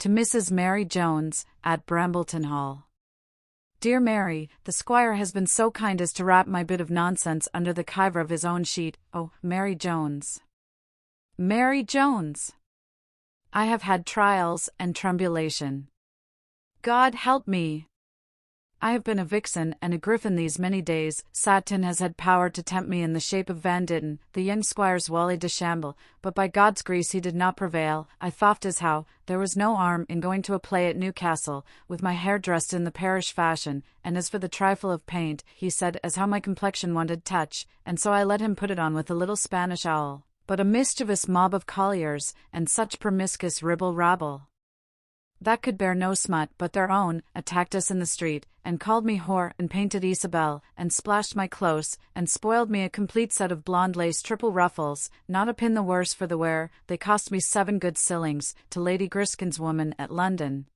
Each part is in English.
To Mrs. Mary Jones, at Brambleton Hall. Dear Mary, the squire has been so kind as to wrap my bit of nonsense under the cover of his own sheet. Oh, Mary Jones. Mary Jones! I have had trials and tribulation. God help me! I have been a vixen and a griffin these many days. Satan has had power to tempt me in the shape of Van Ditton, the young squire's Wally de Shamble, but by God's grace he did not prevail. I thought as how there was no harm in going to a play at Newcastle, with my hair dressed in the parish fashion, and as for the trifle of paint, he said as how my complexion wanted touch, and so I let him put it on with a little Spanish owl. But a mischievous mob of colliers, and such promiscuous ribble-rabble that could bear no smut but their own, attacked us in the street, and called me whore, and painted Isabel, and splashed my close, and spoiled me a complete set of blonde lace triple ruffles, not a pin the worse for the wear. They cost me 7 good shillings, to Lady Griskin's woman at London.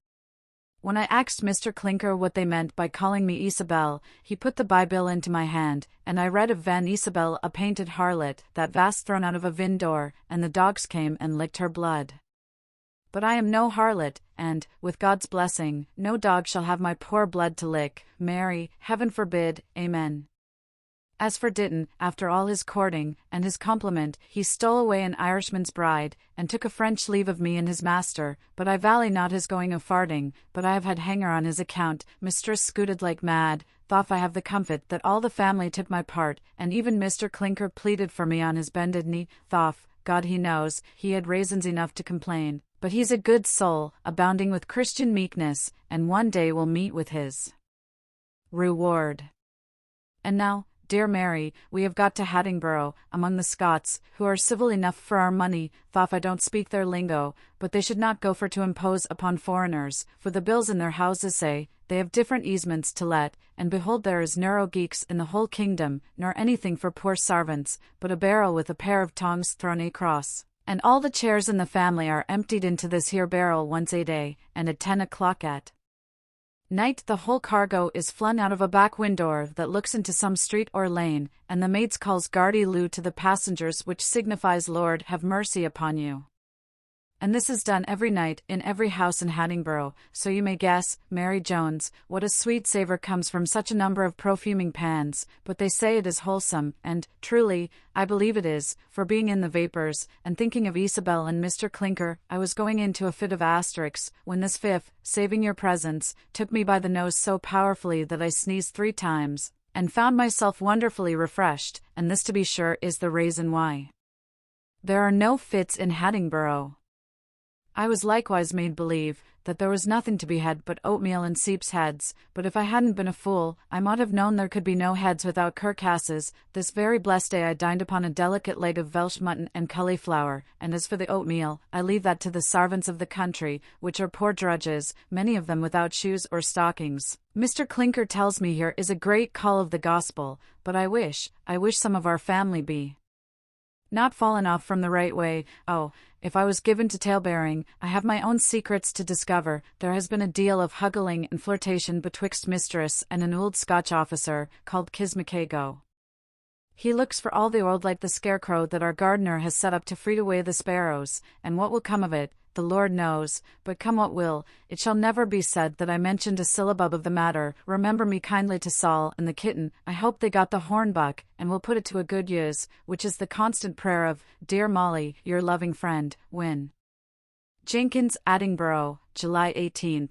When I asked Mr. Clinker what they meant by calling me Isabel, he put the Bible into my hand, and I read of Van Isabel, a painted harlot, that vast thrown out of a vin door, and the dogs came and licked her blood. But I am no harlot, and, with God's blessing, no dog shall have my poor blood to lick. Mary, heaven forbid, amen. As for Ditton, after all his courting, and his compliment, he stole away an Irishman's bride, and took a French leave of me and his master, but I vally not his going a farting, but I have had hanger on his account. Mistress scooted like mad. Thof I have the comfort that all the family took my part, and even Mr. Clinker pleaded for me on his bended knee. Thof, God he knows, he had raisins enough to complain. But he's a good soul, abounding with Christian meekness, and one day will meet with his reward. And now, dear Mary, we have got to Haddingborough, among the Scots, who are civil enough for our money. Thof I don't speak their lingo, but they should not go for to impose upon foreigners, for the bills in their houses say, they have different easements to let, and behold there is narrow geeks in the whole kingdom, nor anything for poor sarvants, but a barrel with a pair of tongs thrown across. And all the chairs in the family are emptied into this here barrel once a day, and at 10 o'clock at night the whole cargo is flung out of a back window that looks into some street or lane, and the maids calls Gardy Lou to the passengers, which signifies Lord have mercy upon you. And this is done every night, in every house in Haddingborough, so you may guess, Mary Jones, what a sweet savour comes from such a number of perfuming pans, but they say it is wholesome, and, truly, I believe it is, for being in the vapours, and thinking of Isabel and Mr. Clinker, I was going into a fit of asterix, when this fifth, saving your presence, took me by the nose so powerfully that I sneezed 3 times, and found myself wonderfully refreshed, and this to be sure is the reason why there are no fits in Haddingborough. I was likewise made believe that there was nothing to be had but oatmeal and seeps' heads, but if I hadn't been a fool, I might have known there could be no heads without carcasses. This very blessed day I dined upon a delicate leg of Welsh mutton and cauliflower, and as for the oatmeal, I leave that to the sarvants of the country, which are poor drudges, many of them without shoes or stockings. Mr. Clinker tells me here is a great call of the gospel, but I wish some of our family be not fallen off from the right way. Oh, if I was given to tale-bearing, I have my own secrets to discover. There has been a deal of huggling and flirtation betwixt mistress and an old Scotch officer, called Kismacago. He looks for all the world like the scarecrow that our gardener has set up to fright away the sparrows, and what will come of it, the Lord knows, but come what will, it shall never be said that I mentioned a syllabub of the matter. Remember me kindly to Saul and the kitten. I hope they got the hornbuck, and will put it to a good use, which is the constant prayer of, dear Molly, your loving friend, Win. Jenkins, Haddingborough, July 18th.